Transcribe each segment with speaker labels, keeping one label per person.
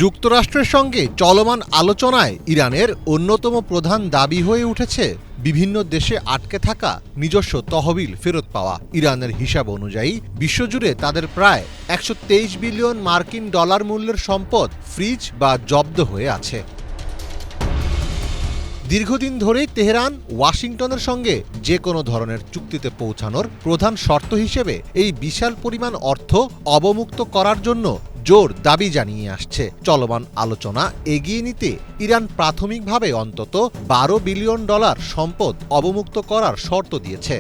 Speaker 1: যুক্তরাষ্ট্রের সঙ্গে চলমান আলোচনায় ইরানের অন্যতম প্রধান দাবি হয়ে উঠেছে বিভিন্ন দেশে আটকে থাকা নিজস্ব তহবিল ফেরত পাওয়া। ইরানের হিসাব অনুযায়ী বিশ্বজুড়ে তাদের প্রায় ১২৩ বিলিয়ন মার্কিন ডলার মূল্যের সম্পদ ফ্রিজ বা জব্দ হয়ে আছে। দীর্ঘদিন ধরেই তেহরান ওয়াশিংটনের সঙ্গে যে কোনো ধরনের চুক্তিতে পৌঁছানোর প্রধান শর্ত হিসেবে এই বিশাল পরিমাণ অর্থ অবমুক্ত করার জন্য জোর দাবি জানিয়ে আসছে। চলমান আলোচনা এগিয়ে নিতে ইরান প্রাথমিকভাবে অন্তত ১২ বিলিয়ন ডলার সম্পদ অবমুক্ত করার শর্ত দিয়েছে।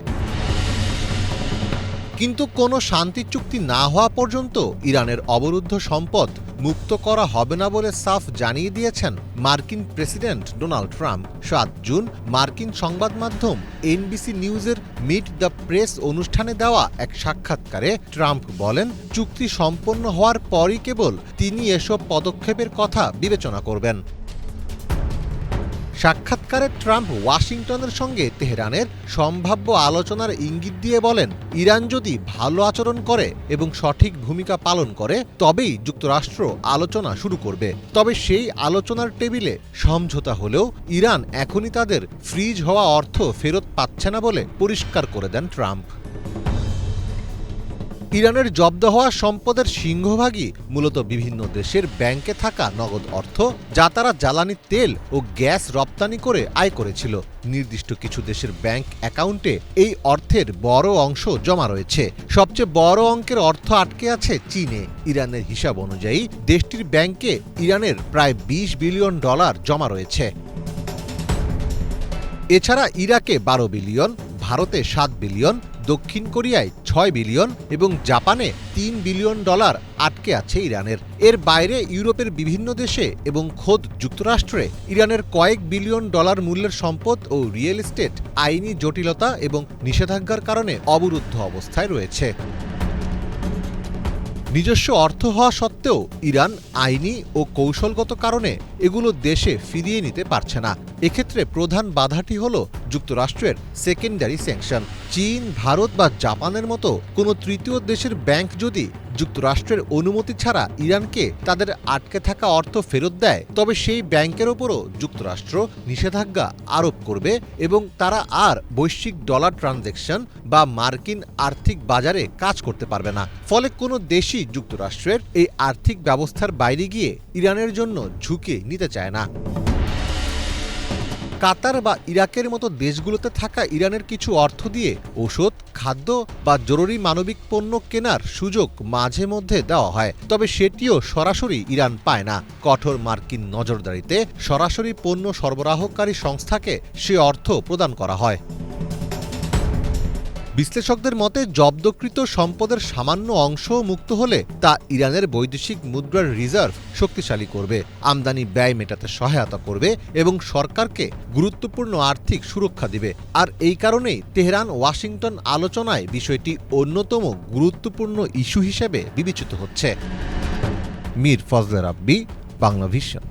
Speaker 1: কিন্তু কোনো শান্তি চুক্তি না হওয়া পর্যন্ত ইরানের অবরুদ্ধ সম্পদ মুক্ত করা হবে না বলে সাফ জানিয়ে দিয়েছেন মার্কিন প্রেসিডেন্ট ডোনাল্ড ট্রাম্প। ৭ জুন মার্কিন সংবাদ মাধ্যম এনবিসি নিউজের মিট দ্য প্রেস অনুষ্ঠানে দেওয়া এক সাক্ষাৎকারে ট্রাম্প বলেন, চুক্তি সম্পন্ন হওয়ার পরই কেবল তিনি এসব পদক্ষেপের কথা বিবেচনা করবেন। সাক্ষাৎকারে ট্রাম্প ওয়াশিংটনের সঙ্গে তেহরানের সম্ভাব্য আলোচনার ইঙ্গিত দিয়ে বলেন, ইরান যদি ভালো আচরণ করে এবং সঠিক ভূমিকা পালন করে তবেই যুক্তরাষ্ট্র আলোচনা শুরু করবে। তবে সেই আলোচনার টেবিলে সমঝোতা হলেও ইরান এখনই তাদের ফ্রিজ হওয়া অর্থ ফেরত পাচ্ছে না বলে পরিষ্কার করে দেন ট্রাম্প। ইরানের জব্দ হওয়া সম্পদের সিংহভাগই মূলত বিভিন্ন দেশের ব্যাংকে থাকা নগদ অর্থ, যা তারা জ্বালানি তেল ও গ্যাস রপ্তানি করে আয় করেছিল। নির্দিষ্ট কিছু দেশের ব্যাংক অ্যাকাউন্টে এই অর্থের বড় অংশ জমা রয়েছে। সবচেয়ে বড় অঙ্কের অর্থ আটকে আছে চীনে। ইরানের হিসাব অনুযায়ী দেশটির ব্যাংকে ইরানের প্রায় ২০ বিলিয়ন ডলার জমা রয়েছে। এছাড়া ইরাকে ১২ বিলিয়ন, ভারতে ৭ বিলিয়ন, দক্ষিণ কোরিয়ায় ৬ বিলিয়ন এবং জাপানে ৩ বিলিয়ন ডলার আটকে আছে ইরানের। এর বাইরে ইউরোপের বিভিন্ন দেশে এবং খোদ যুক্তরাষ্ট্রে ইরানের কয়েক বিলিয়ন ডলার মূল্যের সম্পদ ও রিয়েল এস্টেট আইনি জটিলতা এবং নিষেধাজ্ঞার কারণে অবরুদ্ধ অবস্থায় রয়েছে। নিজস্ব অর্থ হওয়া সত্ত্বেও ইরান আইনি ও কৌশলগত কারণে এগুলো দেশে ফিরিয়ে নিতে পারছে না। এক্ষেত্রে প্রধান বাধাটি হল যুক্তরাষ্ট্রের সেকেন্ডারি স্যাংশন। চীন, ভারত বা জাপানের মতো কোনো তৃতীয় দেশের ব্যাংক যদি যুক্তরাষ্ট্রের অনুমতি ছাড়া ইরানকে তাদের আটকে থাকা অর্থ ফেরত দেয়, তবে সেই ব্যাংকের ওপরও যুক্তরাষ্ট্র নিষেধাজ্ঞা আরোপ করবে এবং তারা আর বৈশ্বিক ডলার ট্রানজ্যাকশন বা মার্কিন আর্থিক বাজারে কাজ করতে পারবে না। ফলে কোনো দেশই যুক্তরাষ্ট্রের এই আর্থিক ব্যবস্থার বাইরে গিয়ে ইরানের জন্য ঝুঁকি নিতে চায় না। কাতার বা ইরাকের মতো দেশগুলোতে থাকা ইরানের কিছু অর্থ দিয়ে ওষুধ, খাদ্য বা জরুরি মানবিক পণ্য কেনার সুযোগ মাঝে মধ্যে দেওয়া হয়, তবে সেটিও সরাসরি ইরান পায় না। কঠোর মার্কিন নজরদারিতে সরাসরি পণ্য সরবরাহকারী সংস্থাকে সে অর্থ প্রদান করা হয়। বিশ্লেষকদের মতে জব্দকৃত সম্পদের সামান্য অংশ মুক্ত হলে তা ইরানের বৈদেশিক মুদ্রার রিজার্ভ শক্তিশালী করবে, আমদানি ব্যয় মেটাতে সহায়তা করবে এবং সরকারকে গুরুত্বপূর্ণ আর্থিক সুরক্ষা দিবে। আর এই কারণেই তেহরান ওয়াশিংটন আলোচনায় বিষয়টি অন্যতম গুরুত্বপূর্ণ ইস্যু হিসেবে বিবেচিত হচ্ছে। মীর ফজলে রাব্বি, বাংলা ভিশন।